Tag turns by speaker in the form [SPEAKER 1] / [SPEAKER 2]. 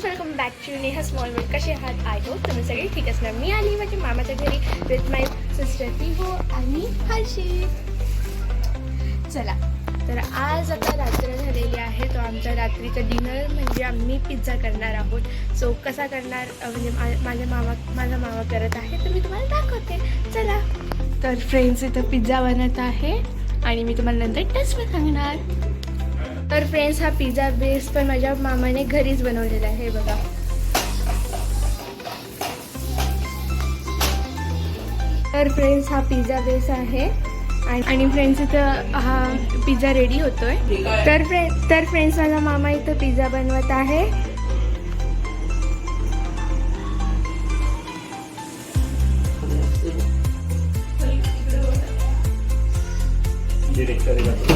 [SPEAKER 1] Welcome back to Neha small world. कसे आहात? I hope तुम्ही सगळे ठीक असणार. मी आली माझ्या मामाच्या घरी विथ माय सिस्टर तिहो आणि हर्षी. चला तर आज आता रात्र झालेली आहे, तो आमचा रात्रीचं डिनर म्हणजे आम्ही पिझ्झा करणार आहोत. सो कसा करणार म्हणजे माझा मामा करत आहे तर मी तुम्हाला दाखवते. चला तर फ्रेंड्स, इथं पिझ्झा बनत आहे आणि मी तुम्हाला नंतर टेस्ट सांगणार. तर फ्रेंड्स, हा पिझ्झा बेस पण माझ्या मामाने घरीच बनवलेला आहे बघा. तर फ्रेंड्स, हा पिझ्झा बेस आहे आणि फ्रेंड्स इथं हा पिझ्झा रेडी होतोय. तर फ्रेंड्स माझा मामा इथं पिझ्झा बनवत आहे.
[SPEAKER 2] डिरेक्ट